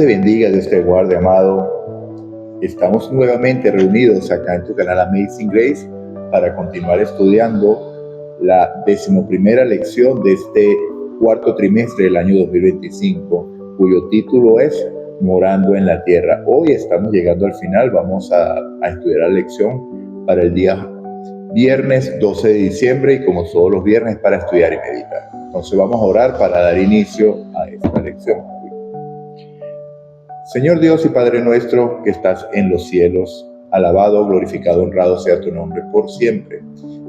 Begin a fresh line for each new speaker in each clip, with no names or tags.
te bendiga, Dios te guarde, amado. Estamos nuevamente reunidos acá en tu canal Amazing Grace para continuar estudiando la 11ª lección de este cuarto trimestre del año 2025, cuyo título es Morando en la Tierra. Hoy estamos llegando al final, vamos a estudiar la lección para el día viernes 12 de diciembre y como todos los viernes para estudiar y meditar. Entonces vamos a orar para dar inicio a esta lección. Señor Dios y Padre nuestro que estás en los cielos, alabado, glorificado, honrado sea tu nombre por siempre.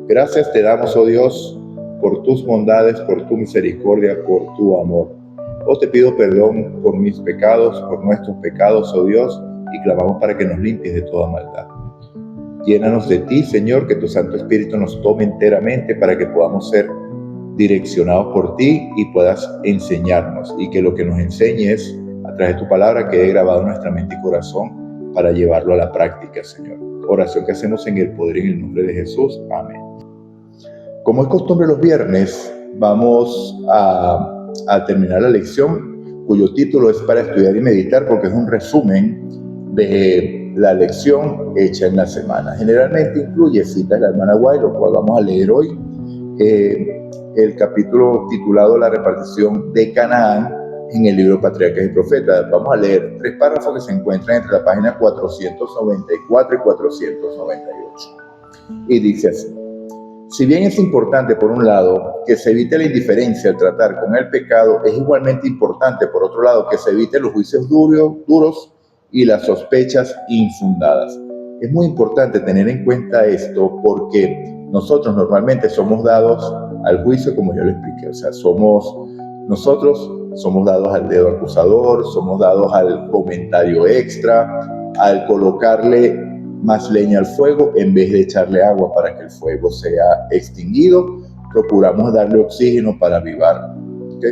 Gracias te damos, oh Dios, por tus bondades, por tu misericordia, por tu amor. Oh, te pido perdón por mis pecados, por nuestros pecados, oh Dios, y clamamos para que nos limpies de toda maldad. Llénanos de ti, Señor, que tu Santo Espíritu nos tome enteramente para que podamos ser direccionados por ti y puedas enseñarnos, y que lo que nos enseñes a través de tu palabra quede grabado en nuestra mente y corazón para llevarlo a la práctica, Señor. Oración que hacemos en el poder y en el nombre de Jesús. Amén. Como es costumbre los viernes, vamos a terminar la lección, cuyo título es para estudiar y meditar, porque es un resumen de la lección hecha en la semana. Generalmente incluye citas de la hermana White, lo cual vamos a leer hoy. El capítulo titulado La repartición de Canaán en el libro Patriarcas y Profetas. Vamos a leer 3 párrafos que se encuentran entre la página 494 y 498. Y dice así: si bien es importante, por un lado, que se evite la indiferencia al tratar con el pecado, es igualmente importante, por otro lado, que se eviten los juicios duros y las sospechas infundadas. Es muy importante tener en cuenta esto porque nosotros normalmente somos dados al juicio, como yo le expliqué. O sea, nosotros somos dados al dedo acusador, somos dados al comentario extra, al colocarle más leña al fuego en vez de echarle agua para que el fuego sea extinguido. Procuramos darle oxígeno para avivar. ¿Okay?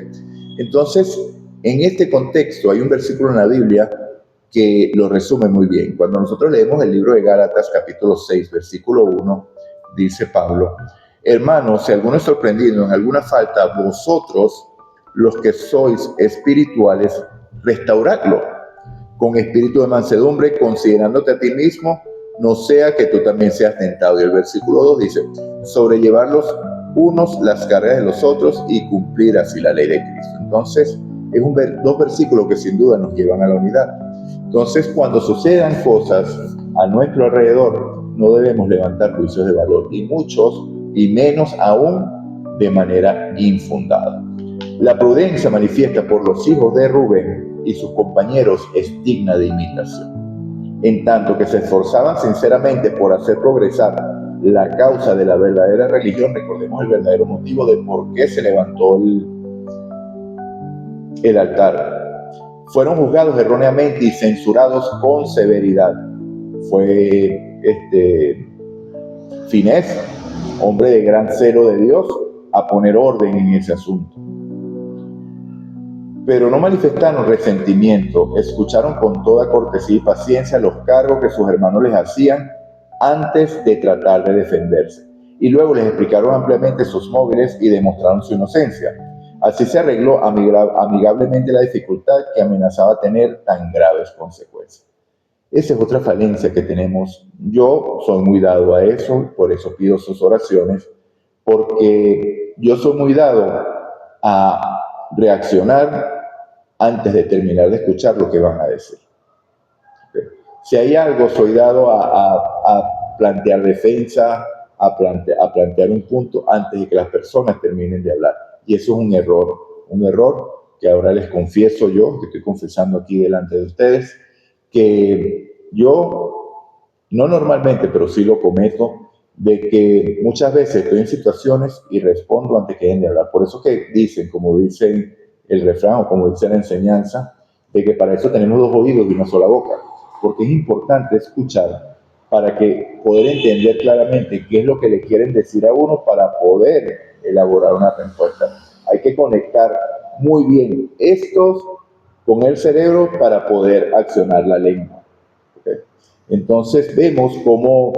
Entonces, en este contexto hay un versículo en la Biblia que lo resume muy bien. Cuando nosotros leemos el libro de Gálatas, capítulo 6, versículo 1, dice Pablo: hermanos, si alguno es sorprendido en alguna falta, vosotros, los que sois espirituales, restauradlo con espíritu de mansedumbre, considerándote a ti mismo, no sea que tú también seas tentado. Y el versículo 2 dice: sobrellevar los unos las cargas de los otros y cumplir así la ley de Cristo. Entonces, es dos versículos que sin duda nos llevan a la unidad. Entonces, cuando sucedan cosas a nuestro alrededor, no debemos levantar juicios de valor, y menos aún de manera infundada. La prudencia manifiesta por los hijos de Rubén y sus compañeros es digna de imitación. En tanto que se esforzaban sinceramente por hacer progresar la causa de la verdadera religión, recordemos el verdadero motivo de por qué se levantó el altar. Fueron juzgados erróneamente y censurados con severidad. Fue Finés, hombre de gran celo de Dios, a poner orden en ese asunto. Pero no manifestaron resentimiento, escucharon con toda cortesía y paciencia los cargos que sus hermanos les hacían antes de tratar de defenderse. Y luego les explicaron ampliamente sus móviles y demostraron su inocencia. Así se arregló amigablemente la dificultad que amenazaba tener tan graves consecuencias. Esa es otra falencia que tenemos. Yo soy muy dado a eso, por eso pido sus oraciones, porque yo soy muy dado a reaccionar antes de terminar de escuchar lo que van a decir. ¿Okay? Si hay algo, soy dado a plantear defensa, a plantear un punto antes de que las personas terminen de hablar. Y eso es un error que ahora les confieso yo, que estoy confesando aquí delante de ustedes, que yo, no normalmente, pero sí lo cometo, de que muchas veces estoy en situaciones y respondo antes que dejen de hablar. Por eso que dicen, como dicen el refrán o como dice la enseñanza, de que para eso tenemos 2 oídos y una sola boca, porque es importante escuchar para que poder entender claramente qué es lo que le quieren decir a uno para poder elaborar una respuesta. Hay que conectar muy bien estos con el cerebro para poder accionar la lengua. ¿Okay? Entonces vemos cómo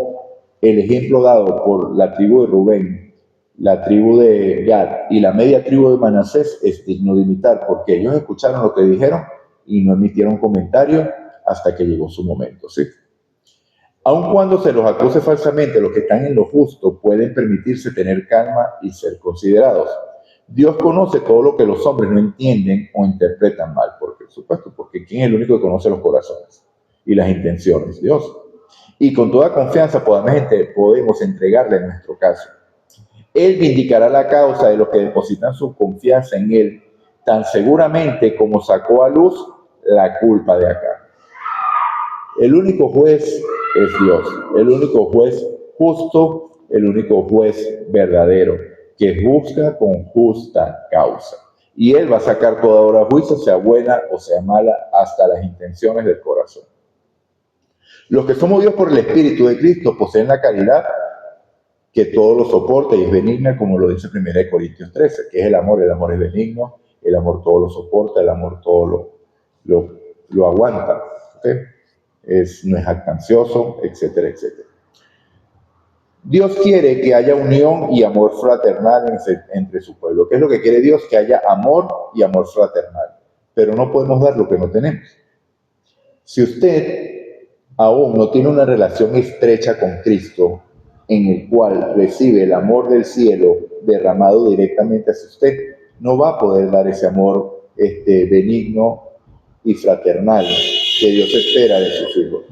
el ejemplo dado por la tribu de Rubén, la tribu de Gad y la media tribu de Manasés es digno de imitar, porque ellos escucharon lo que dijeron y no emitieron comentario hasta que llegó su momento, ¿sí? Aun cuando se los acuse falsamente, los que están en lo justo pueden permitirse tener calma y ser considerados. Dios conoce todo lo que los hombres no entienden o interpretan mal, por supuesto, porque ¿quién es el único que conoce los corazones y las intenciones? Dios. Y con toda confianza podemos entregarle en nuestro caso. Él vindicará la causa de los que depositan su confianza en Él, tan seguramente como sacó a luz la culpa de acá. El único juez es Dios, el único juez justo, el único juez verdadero, que juzga con justa causa. Y Él va a sacar toda obra a juicio, sea buena o sea mala, hasta las intenciones del corazón. Los que somos Dios por el Espíritu de Cristo poseen la caridad que todo lo soporta y es benigna, como lo dice 1 Corintios 13, que es el amor es benigno, el amor todo lo soporta, el amor todo lo aguanta, ¿okay? No es jactancioso, etcétera, etcétera. Dios quiere que haya unión y amor fraternal entre su pueblo. ¿Qué es lo que quiere Dios? Que haya amor y amor fraternal. Pero no podemos dar lo que no tenemos. Si usted aún no tiene una relación estrecha con Cristo, en el cual recibe el amor del cielo derramado directamente hacia usted, no va a poder dar ese amor benigno y fraternal que Dios espera de sus hijos.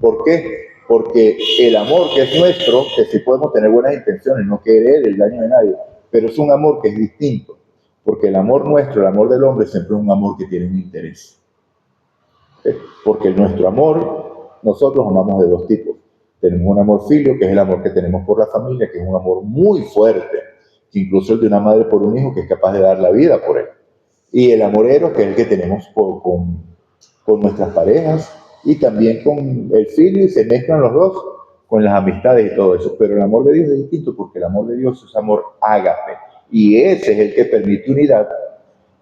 ¿Por qué? Porque el amor que es nuestro, que sí podemos tener buenas intenciones, no querer el daño de nadie, pero es un amor que es distinto, porque el amor nuestro, el amor del hombre, siempre es un amor que tiene un interés. ¿Sí? Porque nuestro amor, nosotros amamos de dos tipos. Tenemos un amor filio, que es el amor que tenemos por la familia, que es un amor muy fuerte, que incluso el de una madre por un hijo que es capaz de dar la vida por él. Y el amor eros, que es el que tenemos con nuestras parejas, y también con el filio, y se mezclan los dos con las amistades y todo eso. Pero el amor de Dios es distinto, porque el amor de Dios es amor ágape, y ese es el que permite unidad,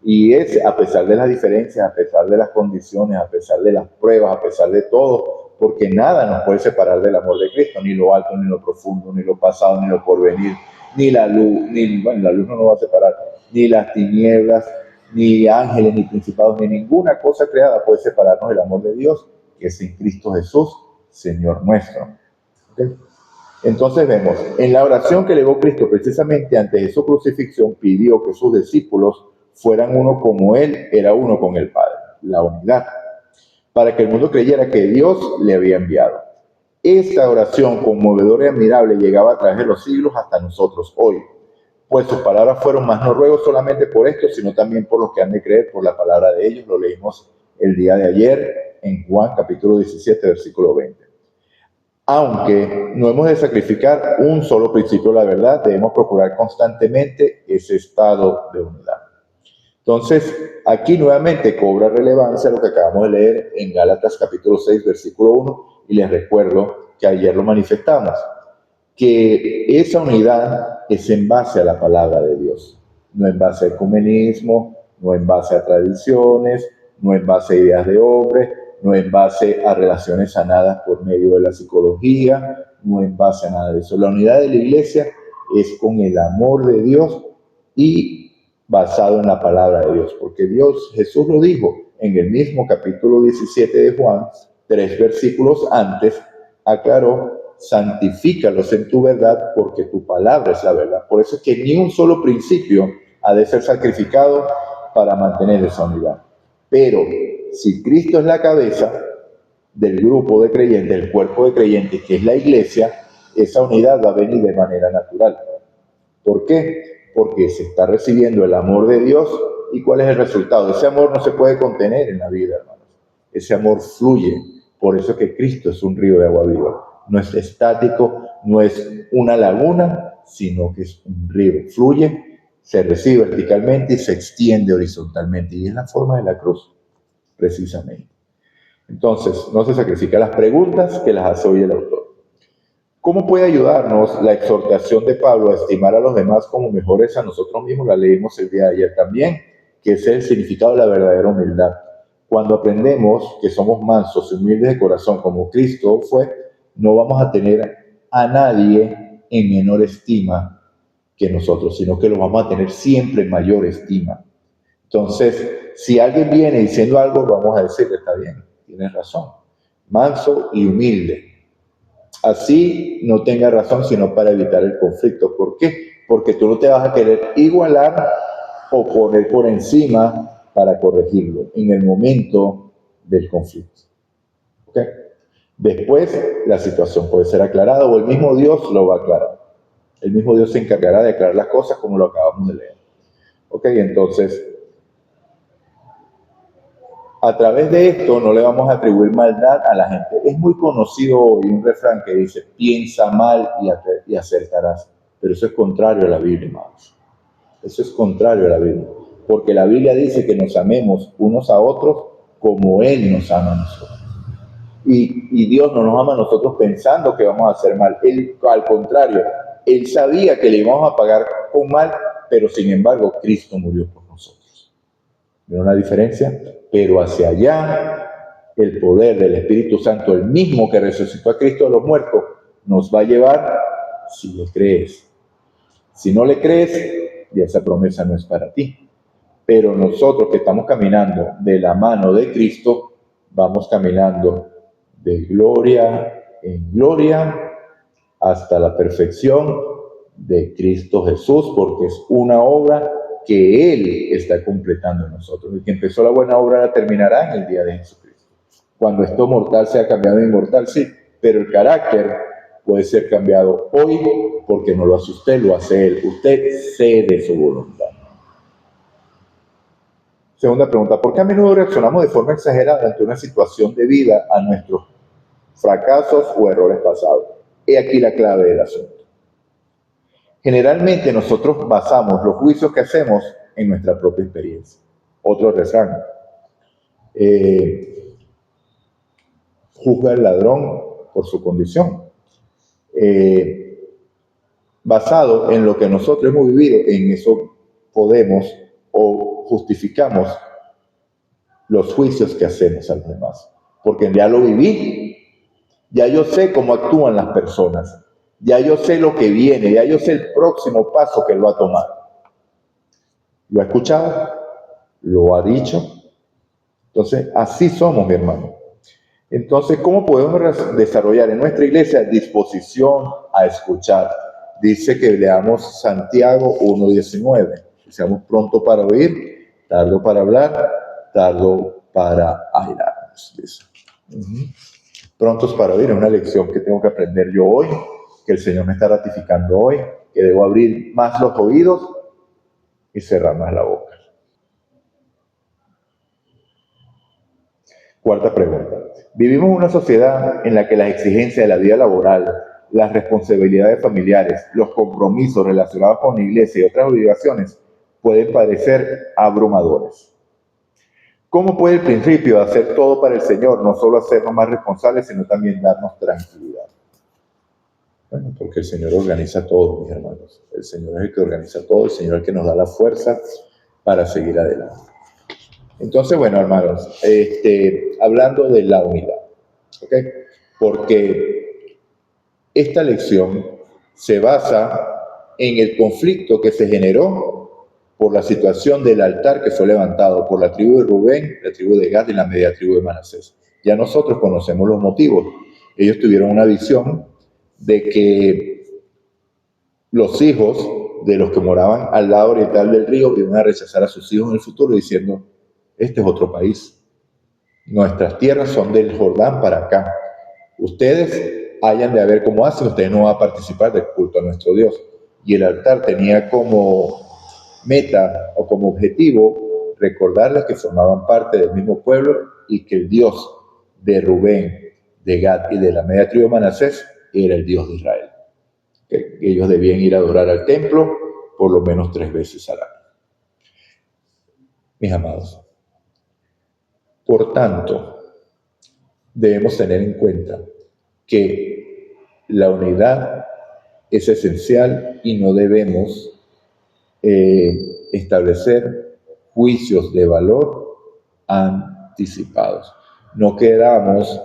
y ese, a pesar de las diferencias, a pesar de las condiciones, a pesar de las pruebas, a pesar de todo, porque nada nos puede separar del amor de Cristo, ni lo alto, ni lo profundo, ni lo pasado, ni lo porvenir, ni la luz, la luz no nos va a separar, ni las tinieblas, ni ángeles, ni principados, ni ninguna cosa creada puede separarnos del amor de Dios, que es en Cristo Jesús, Señor nuestro. ¿Okay? Entonces vemos, en la oración que elevó Cristo precisamente antes de su crucifixión, pidió que sus discípulos fueran uno como Él era uno con el Padre, la unidad, para que el mundo creyera que Dios le había enviado. Esta oración conmovedora y admirable llegaba a través de los siglos hasta nosotros hoy, pues sus palabras fueron más no ruego solamente por esto, sino también por los que han de creer por la palabra de ellos. Lo leímos el día de ayer en Juan capítulo 17, versículo 20. Aunque no hemos de sacrificar un solo principio de la verdad, debemos procurar constantemente ese estado de unidad. Entonces, aquí nuevamente cobra relevancia lo que acabamos de leer en Gálatas capítulo 6, versículo 1, y les recuerdo que ayer lo manifestamos, que esa unidad es en base a la palabra de Dios, no en base a ecumenismo, no en base a tradiciones, no en base a ideas de hombre, no en base a relaciones sanadas por medio de la psicología, no en base a nada de eso. La unidad de la iglesia es con el amor de Dios y basado en la palabra de Dios, porque Jesús lo dijo en el mismo capítulo 17 de Juan, 3 versículos antes, aclaró: santifícalos en tu verdad, porque tu palabra es la verdad. Por eso es que ni un solo principio ha de ser sacrificado para mantener esa unidad. Pero si Cristo es la cabeza del grupo de creyentes, del cuerpo de creyentes, que es la iglesia, esa unidad va a venir de manera natural. ¿Por qué? Porque se está recibiendo el amor de Dios. ¿Y cuál es el resultado? Ese amor no se puede contener en la vida, hermanos. Ese amor fluye. Por eso es que Cristo es un río de agua viva. No es estático, no es una laguna, sino que es un río. Fluye, se recibe verticalmente y se extiende horizontalmente. Y es la forma de la cruz, precisamente. Entonces, no se sacrifica. Las preguntas que las hace hoy el autor. ¿Cómo puede ayudarnos la exhortación de Pablo a estimar a los demás como mejores a nosotros mismos? La leímos el día de ayer también, que es el significado de la verdadera humildad. Cuando aprendemos que somos mansos y humildes de corazón como Cristo fue, no vamos a tener a nadie en menor estima que nosotros, sino que lo vamos a tener siempre en mayor estima. Entonces, si alguien viene diciendo algo, vamos a decirle, está bien, tienes razón. Manso y humilde. Así no tenga razón, sino para evitar el conflicto. ¿Por qué? Porque tú no te vas a querer igualar o poner por encima para corregirlo en el momento del conflicto. ¿Ok? Después la situación puede ser aclarada o el mismo Dios lo va a aclarar. El mismo Dios se encargará de aclarar las cosas como lo acabamos de leer. ¿Ok? Entonces, a través de esto no le vamos a atribuir maldad a la gente. Es muy conocido hoy un refrán que dice, piensa mal y acertarás. Pero eso es contrario a la Biblia, hermanos. Eso es contrario a la Biblia. Porque la Biblia dice que nos amemos unos a otros como Él nos ama a nosotros. Y Dios no nos ama a nosotros pensando que vamos a hacer mal. Él, al contrario, Él sabía que le íbamos a pagar con mal, pero sin embargo Cristo murió por nosotros. ¿Ven una diferencia? Pero hacia allá, el poder del Espíritu Santo, el mismo que resucitó a Cristo de los muertos, nos va a llevar si le crees. Si no le crees, ya esa promesa no es para ti. Pero nosotros que estamos caminando de la mano de Cristo, vamos caminando de gloria en gloria hasta la perfección de Cristo Jesús, porque es una obra que Él está completando en nosotros. El que empezó la buena obra la terminará en el día de Jesucristo. Cuando esto mortal sea cambiado en inmortal, sí, pero el carácter puede ser cambiado hoy porque no lo hace usted, lo hace Él. Usted cede su voluntad. Segunda pregunta, ¿por qué a menudo reaccionamos de forma exagerada ante una situación de vida a nuestros fracasos o errores pasados? He aquí la clave del asunto. Generalmente nosotros basamos los juicios que hacemos en nuestra propia experiencia. Otro refrán. Juzga al ladrón por su condición. Basado en lo que nosotros hemos vivido, en eso podemos o justificamos los juicios que hacemos a los demás. Porque ya lo viví, ya yo sé cómo actúan las personas, ya yo sé lo que viene, ya yo sé el próximo paso que él va a tomar. ¿Lo ha escuchado? ¿Lo ha dicho? Entonces, así somos, mi hermano. Entonces, ¿cómo podemos desarrollar en nuestra iglesia disposición a escuchar? Dice que leamos Santiago 1:19. Seamos pronto para oír, tardo para hablar, tardo para airarnos. Dice. Prontos para oír es una lección que tengo que aprender yo hoy, que el Señor me está ratificando hoy, que debo abrir más los oídos y cerrar más la boca. Cuarta pregunta. Vivimos en una sociedad en la que las exigencias de la vida laboral, las responsabilidades familiares, los compromisos relacionados con la iglesia y otras obligaciones pueden parecer abrumadores. ¿Cómo puede el principio de hacer todo para el Señor no solo hacernos más responsables, sino también darnos tranquilidad? Bueno, porque el Señor organiza todo, mis hermanos. El Señor es el que organiza todo, el Señor es el que nos da la fuerza para seguir adelante. Entonces, bueno, hermanos, hablando de la unidad, ¿ok? Porque esta lección se basa en el conflicto que se generó por la situación del altar que fue levantado por la tribu de Rubén, la tribu de Gad y la media tribu de Manasés. Ya nosotros conocemos los motivos. Ellos tuvieron una visión de que los hijos de los que moraban al lado oriental del río iban a rechazar a sus hijos en el futuro diciendo, este es otro país. Nuestras tierras son del Jordán para acá. Ustedes hayan de ver cómo hacen, ustedes no van a participar del culto a nuestro Dios. Y el altar tenía como meta o como objetivo recordarles que formaban parte del mismo pueblo y que el Dios de Rubén, de Gad y de la media tribu de Manasés era el Dios de Israel. Que ellos debían ir a adorar al templo por lo menos 3 veces al año. Mis amados, por tanto, debemos tener en cuenta que la unidad es esencial y no debemos establecer juicios de valor anticipados. No queramos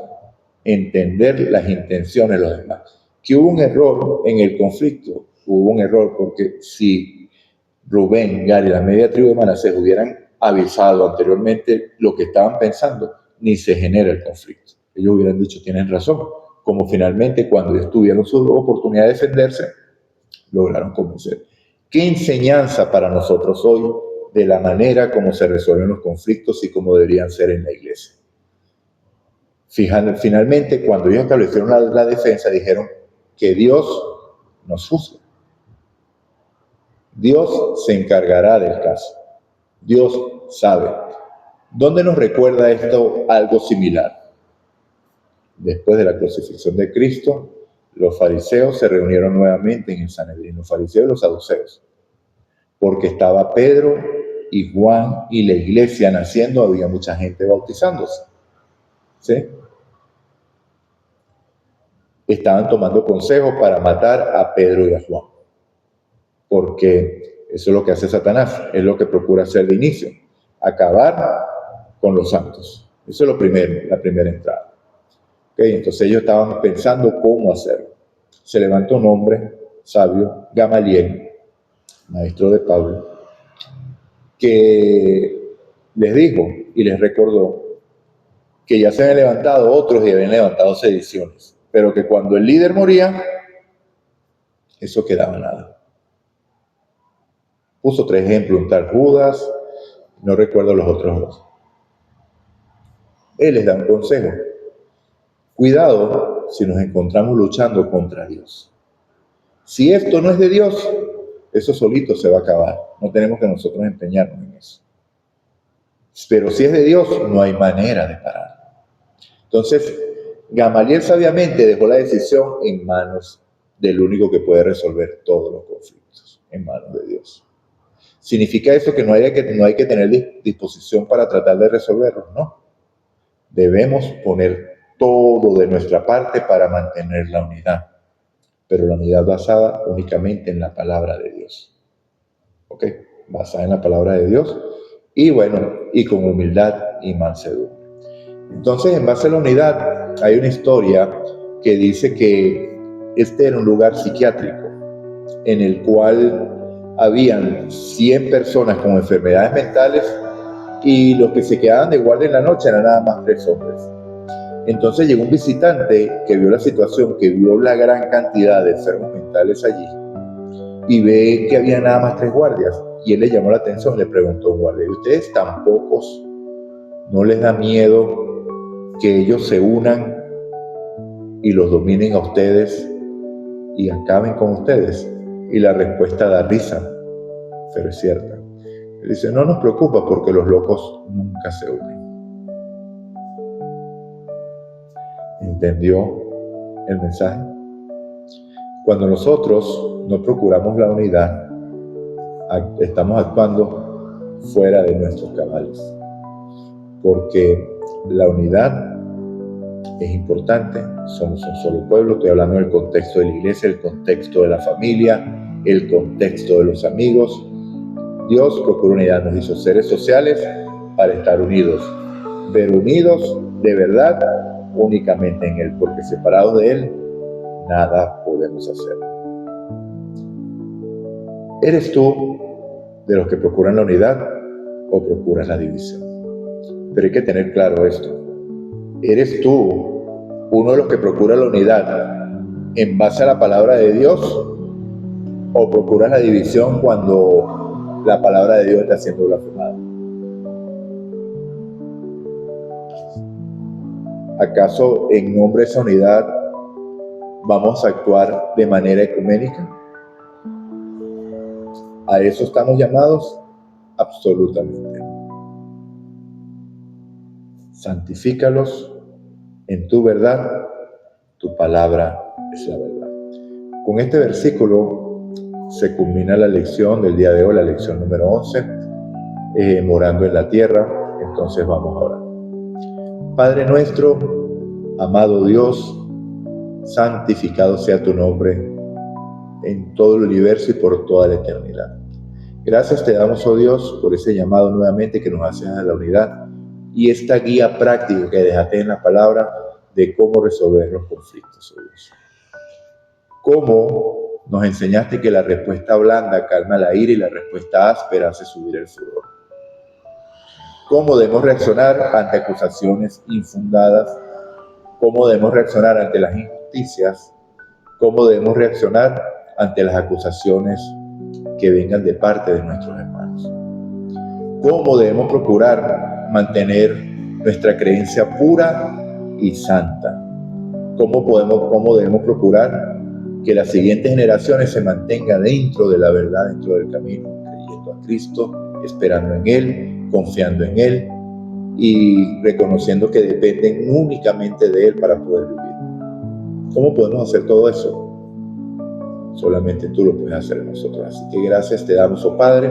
entender las intenciones de los demás. Que hubo un error en el conflicto, hubo un error porque si Rubén, Gad y la media tribu de Manasés hubieran avisado anteriormente lo que estaban pensando, ni se genera el conflicto. Ellos hubieran dicho, tienen razón, como finalmente cuando ellos tuvieron su oportunidad de defenderse, lograron convencer. ¿Qué enseñanza para nosotros hoy de la manera como se resuelven los conflictos y cómo deberían ser en la iglesia? Finalmente, cuando ellos establecieron la defensa, dijeron que Dios nos juzga. Dios se encargará del caso. Dios sabe. ¿Dónde nos recuerda esto algo similar? Después de la crucifixión de Cristo, los fariseos se reunieron nuevamente en el Sanedrín, los fariseos y los saduceos, porque estaba Pedro y Juan y la iglesia naciendo, había mucha gente bautizándose. ¿Sí? Estaban tomando consejos para matar a Pedro y a Juan, porque eso es lo que hace Satanás, es lo que procura hacer de inicio, acabar con los santos. Eso es lo primero, la primera entrada. ¿Okay? Entonces ellos estaban pensando cómo hacerlo. Se levantó un hombre sabio, Gamaliel, maestro de Pablo, que les dijo y les recordó que ya se habían levantado otros y habían levantado sediciones, pero que cuando el líder moría, eso quedaba nada. Puso 3 ejemplos, un tal Judas, no recuerdo los otros 2. Él les da un consejo. Cuidado si nos encontramos luchando contra Dios. Si esto no es de Dios, eso solito se va a acabar. No tenemos que nosotros empeñarnos en eso. Pero si es de Dios, no hay manera de parar. Entonces, Gamaliel sabiamente dejó la decisión en manos del único que puede resolver todos los conflictos, en manos de Dios. ¿Significa eso que no hay que tener disposición para tratar de resolverlos? No. Debemos poner todo de nuestra parte para mantener la unidad, pero la unidad basada únicamente en la palabra de Dios. ¿Ok? Basada en la palabra de Dios y bueno, y con humildad y mansedumbre. Entonces, en base a la unidad, hay una historia que dice que este era un lugar psiquiátrico en el cual habían 100 personas con enfermedades mentales y los que se quedaban de guardia en la noche eran nada más 3 hombres. Entonces llegó un visitante que vio la situación, que vio la gran cantidad de enfermos mentales allí y ve que había nada más 3 guardias y él le llamó la atención, le preguntó a un guardia, ¿y ustedes tan pocos no les da miedo que ellos se unan y los dominen a ustedes y acaben con ustedes? Y la respuesta da risa, pero es cierta. Él dice, no nos preocupa porque los locos nunca se unen. ¿Entendió el mensaje? Cuando nosotros no procuramos la unidad, estamos actuando fuera de nuestros cabales. Porque la unidad es importante, somos un solo pueblo, estoy hablando del contexto de la iglesia, el contexto de la familia, el contexto de los amigos. Dios procura unidad, nos hizo seres sociales para estar unidos, pero unidos de verdad únicamente en Él, porque separados de Él, nada podemos hacer. ¿Eres tú de los que procuran la unidad o procuran la división? Pero hay que tener claro esto. ¿Eres tú uno de los que procura la unidad en base a la palabra de Dios o procuras la división cuando la palabra de Dios está siendo blasfemada? ¿Acaso en nombre de esa unidad vamos a actuar de manera ecuménica? ¿A eso estamos llamados? Absolutamente no. Santifícalos en tu verdad, tu palabra es la verdad. Con este versículo se culmina la lección del día de hoy, la lección número 11, morando en la tierra. Entonces vamos ahora. Padre nuestro, amado Dios, santificado sea tu nombre en todo el universo y por toda la eternidad. Gracias te damos, oh Dios, por ese llamado nuevamente que nos haces a la unidad y esta guía práctica que dejaste en la palabra de cómo resolver los conflictos, oh Dios. Cómo nos enseñaste que la respuesta blanda calma la ira y la respuesta áspera hace subir el furor. cómo debemos reaccionar ante acusaciones infundadas, cómo debemos reaccionar ante las injusticias, cómo debemos reaccionar ante las acusaciones que vengan de parte de nuestros hermanos. Cómo debemos procurar mantener nuestra creencia pura y santa. Cómo debemos procurar que las siguientes generaciones se mantengan dentro de la verdad, dentro del camino, creyendo a Cristo, esperando en Él, confiando en Él y reconociendo que dependen únicamente de Él para poder vivir. ¿Cómo podemos hacer todo eso? Solamente tú lo puedes hacer nosotros. Así que gracias te damos, oh Padre,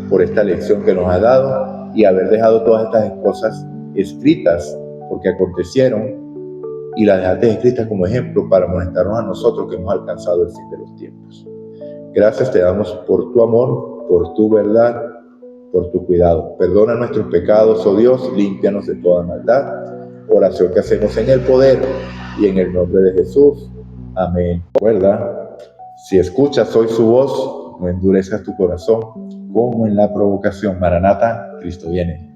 por esta lección que nos has dado y haber dejado todas estas cosas escritas, porque acontecieron, y las dejaste escritas como ejemplo para amonestarnos a nosotros que hemos alcanzado el fin de los tiempos. Gracias te damos por tu amor, por tu verdad, por tu cuidado. Perdona nuestros pecados, oh Dios, límpianos de toda maldad. Oración que hacemos en el poder y en el nombre de Jesús. Amén. Recuerda, si escuchas hoy su voz, no endurezcas tu corazón como en la provocación. Maranata, Cristo viene.